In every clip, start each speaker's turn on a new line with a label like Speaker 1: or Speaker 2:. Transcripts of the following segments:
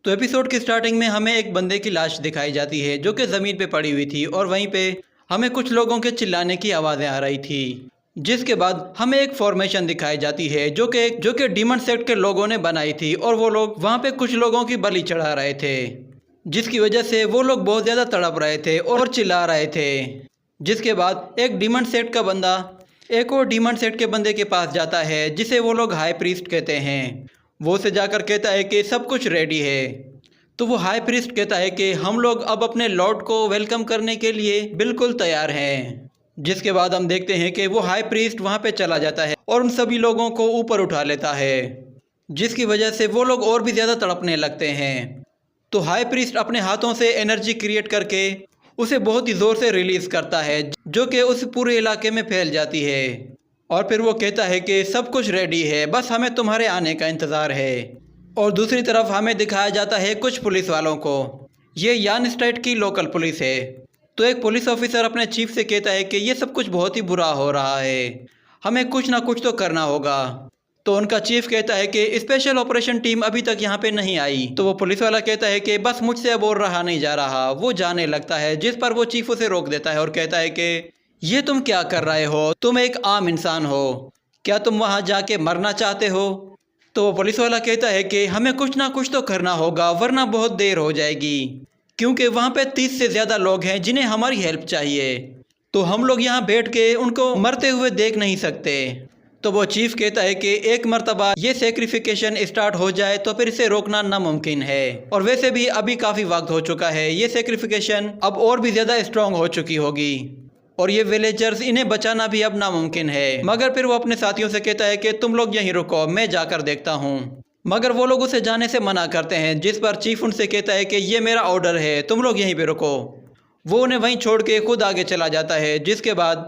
Speaker 1: तो एपिसोड की स्टार्टिंग में हमें एक बंदे की लाश दिखाई जाती है जो कि ज़मीन पे पड़ी हुई थी और वहीं पे हमें कुछ लोगों के चिल्लाने की आवाज़ें आ रही थी। जिसके बाद हमें एक फॉर्मेशन दिखाई जाती है जो कि डीमन सेक्ट के लोगों ने बनाई थी और वो लोग वहाँ पे कुछ लोगों की बलि चढ़ा रहे थे, जिसकी वजह से वो लोग बहुत ज़्यादा तड़प रहे थे और चिल्ला रहे थे। जिसके बाद एक डीमन सेक्ट का बंदा एक और डीमन सेक्ट के बंदे के पास जाता है जिसे वो लोग हाई प्रीस्ट कहते हैं। वो उसे जाकर कहता है कि सब कुछ रेडी है। तो वो हाई प्रीस्ट कहता है कि हम लोग अब अपने लॉर्ड को वेलकम करने के लिए बिल्कुल तैयार हैं। जिसके बाद हम देखते हैं कि वो हाई प्रीस्ट वहाँ पे चला जाता है और उन सभी लोगों को ऊपर उठा लेता है, जिसकी वजह से वो लोग और भी ज़्यादा तड़पने लगते हैं। तो हाई प्रीस्ट अपने हाथों से एनर्जी क्रिएट करके उसे बहुत ही ज़ोर से रिलीज़ करता है जो कि उस पूरे इलाके में फैल जाती है। और फिर वो कहता है कि सब कुछ रेडी है, बस हमें तुम्हारे आने का इंतज़ार है। और दूसरी तरफ हमें दिखाया जाता है कुछ पुलिस वालों को। ये यान स्टेट की लोकल पुलिस है। तो एक पुलिस ऑफिसर अपने चीफ से कहता है कि ये सब कुछ बहुत ही बुरा हो रहा है, हमें कुछ ना कुछ तो करना होगा। तो उनका चीफ कहता है कि स्पेशल ऑपरेशन टीम अभी तक यहाँ पे नहीं आई। तो वो पुलिस वाला कहता है कि बस मुझसे अब और रहा नहीं जा रहा। वो जाने लगता है, जिस पर वो चीफ उसे रोक देता है और कहता है कि ये तुम क्या कर रहे हो, तुम एक आम इंसान हो, क्या तुम वहाँ जाके मरना चाहते हो? तो वो पुलिस वाला कहता है कि हमें कुछ ना कुछ तो करना होगा वरना बहुत देर हो जाएगी, क्योंकि वहाँ पे 30 से ज़्यादा लोग हैं जिन्हें हमारी हेल्प चाहिए। तो हम लोग यहाँ बैठ के उनको मरते हुए देख नहीं सकते। तो वो चीफ कहता है कि एक मर्तबा ये सेक्रिफिकेशन स्टार्ट हो जाए तो फिर इसे रोकना नामुमकिन है। और वैसे भी अभी काफ़ी वक्त हो चुका है, ये सेक्रिफिकेशन अब और भी ज़्यादा स्ट्रॉन्ग हो चुकी होगी और ये विलेजर्स इन्हें बचाना भी अब नामुमकिन है। मगर फिर वो अपने साथियों से कहता है कि तुम लोग यहीं रुको, मैं जाकर देखता हूँ। मगर वो लोग उसे जाने से मना करते हैं, जिस पर चीफ उनसे कहता है कि ये मेरा ऑर्डर है, तुम लोग यहीं पे रुको। वो उन्हें वहीं छोड़ के खुद आगे चला जाता है। जिसके बाद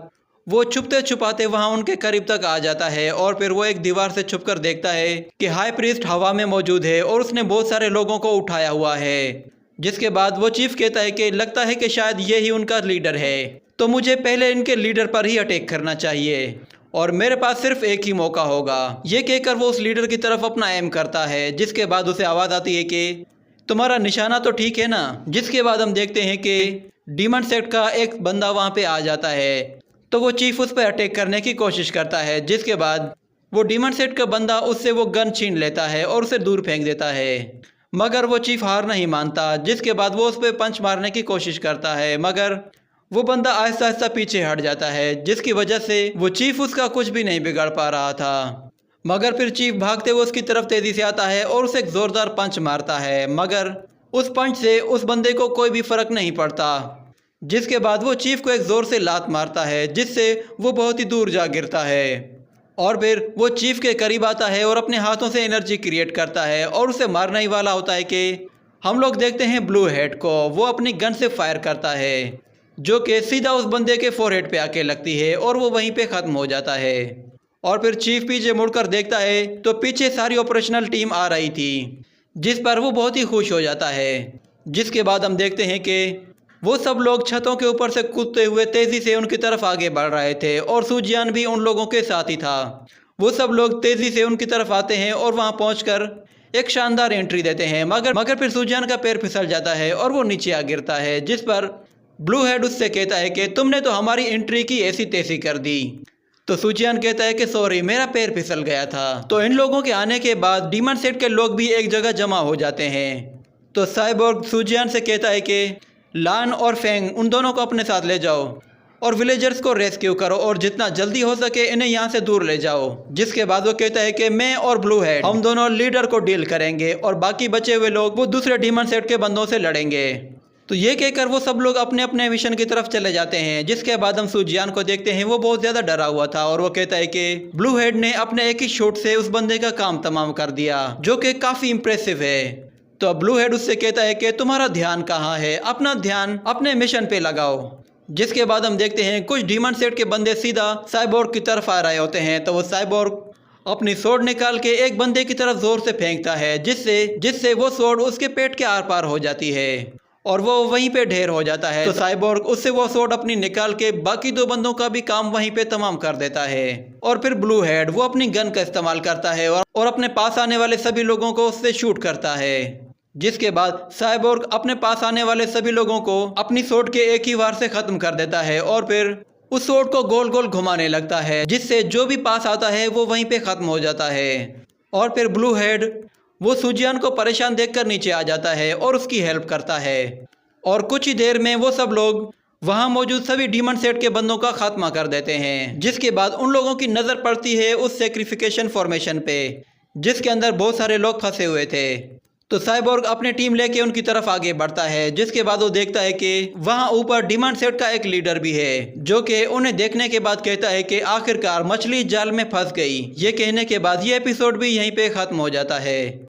Speaker 1: वो छुपते छुपाते वहाँ उनके करीब तक आ जाता है और फिर वो एक दीवार से छुपकर देखता है कि हाई प्रीस्ट हवा में मौजूद है और उसने बहुत सारे लोगों को उठाया हुआ है। जिसके बाद वो चीफ कहता है कि लगता है कि शायद ये ही उनका लीडर है, तो मुझे पहले इनके लीडर पर ही अटैक करना चाहिए और मेरे पास सिर्फ एक ही मौका होगा। ये कहकर वो उस लीडर की तरफ अपना एम करता है। जिसके बाद उसे आवाज़ आती है कि तुम्हारा निशाना तो ठीक है ना। जिसके बाद हम देखते हैं कि डीमन सेक्ट का एक बंदा वहाँ पे आ जाता है। तो वो चीफ उस पर अटैक करने की कोशिश करता है। जिसके बाद वो डीमन सेक्ट का बंदा उससे वो गन छीन लेता है और उसे दूर फेंक देता है। मगर वो चीफ हार नहीं मानता। जिसके बाद वो उस पर पंच मारने की कोशिश करता है, मगर वो बंदा आहिस्ता आहिस्ता पीछे हट जाता है, जिसकी वजह से वो चीफ उसका कुछ भी नहीं बिगाड़ पा रहा था। मगर फिर चीफ भागते हुए उसकी तरफ तेज़ी से आता है और उसे एक ज़ोरदार पंच मारता है, मगर उस पंच से उस बंदे को कोई भी फ़र्क नहीं पड़ता। जिसके बाद वो चीफ को एक ज़ोर से लात मारता है, जिससे वो बहुत ही दूर जा गिरता है। और फिर वो चीफ के करीब आता है और अपने हाथों से एनर्जी क्रिएट करता है और उसे मारने ही वाला होता है कि हम लोग देखते हैं ब्लू हेड को। वो अपनी गन से फायर करता है जो कि सीधा उस बंदे के फोरहेड पे आके लगती है और वो वहीं पे ख़त्म हो जाता है। और फिर चीफ पीछे मुड़कर देखता है तो पीछे सारी ऑपरेशनल टीम आ रही थी, जिस पर वो बहुत ही खुश हो जाता है। जिसके बाद हम देखते हैं कि वो सब लोग छतों के ऊपर से कूदते हुए तेज़ी से उनकी तरफ आगे बढ़ रहे थे और सूजियान भी उन लोगों के साथ ही था। वो सब लोग तेज़ी से उनकी तरफ आते हैं और वहाँ पहुंचकर एक शानदार एंट्री देते हैं, मगर फिर सूजियान का पैर फिसल जाता है और वो नीचे आ गिरता है। जिस पर ब्लू हेड उससे कहता है कि तुमने तो हमारी एंट्री की ऐसी तैसी कर दी। तो सूजियान कहता है कि सॉरी, मेरा पैर फिसल गया था। तो इन लोगों के आने के बाद डीमन सेक्ट के लोग भी एक जगह जमा हो जाते हैं। तो साइबोर्ग सूजियान से कहता है कि लान और फेंग उन दोनों को अपने साथ ले जाओ और विलेजर्स को रेस्क्यू करो और जितना जल्दी हो सके इन्हें यहाँ से दूर ले जाओ। जिसके बाद वो कहता है कि मैं और ब्लू हेड हम दोनों लीडर को डील करेंगे और बाकी बचे हुए लोग वो दूसरे डीमन सेक्ट के बंदों से लड़ेंगे। तो ये कहकर वो सब लोग अपने अपने मिशन की तरफ चले जाते हैं। जिसके बाद हम सूजियान को देखते हैं, वो बहुत ज़्यादा डरा हुआ था और वो कहता है कि ब्लू हेड ने अपने एक ही शॉट से उस बंदे का काम तमाम कर दिया, जो कि काफ़ी इम्प्रेसिव है। तो अब ब्लू हेड उससे कहता है कि तुम्हारा ध्यान कहाँ है, अपना ध्यान अपने मिशन पे लगाओ। जिसके बाद हम देखते हैं कुछ डीमन सेट के बंदे सीधा साइबोर्ग की तरफ आ रहे होते हैं। तो वो साइबोर्ग अपनी स्वॉर्ड निकाल के एक बंदे की तरफ जोर से फेंकता है, जिससे वो स्वॉर्ड उसके पेट के आर पार हो जाती है और वो वहीं पे ढेर हो जाता है। तो साइबोर्ग उससे वो स्वॉर्ड अपनी निकाल के बाकी दो बंदों का भी काम वहीं पे तमाम कर देता है। और फिर ब्लू हेड वो अपनी गन का इस्तेमाल करता है और अपने पास आने वाले सभी लोगों को उससे शूट करता है। जिसके बाद साइबोर्ग अपने पास आने वाले सभी लोगों को अपनी सोट के एक ही वार से खत्म कर देता है और फिर उस सोट को गोल गोल घुमाने लगता है, जिससे जो भी पास आता है वो वहीं पे खत्म हो जाता है। और फिर ब्लू हेड वो सुजियान को परेशान देखकर नीचे आ जाता है और उसकी हेल्प करता है और कुछ ही देर में वो सब लोग वहां मौजूद सभी डीमन सेट के बंदों का खात्मा कर देते हैं। जिसके बाद उन लोगों की नज़र पड़ती है उस सेक्रिफिकेशन फॉर्मेशन पे, जिसके अंदर बहुत सारे लोग फंसे हुए थे। तो साइबोर्ग अपनी टीम लेके उनकी तरफ आगे बढ़ता है, जिसके बाद वो देखता है कि वहां ऊपर डिमांड सेट का एक लीडर भी है, जो कि उन्हें देखने के बाद कहता है कि आखिरकार मछली जाल में फंस गई। ये कहने के बाद ये एपिसोड भी यहीं पे खत्म हो जाता है।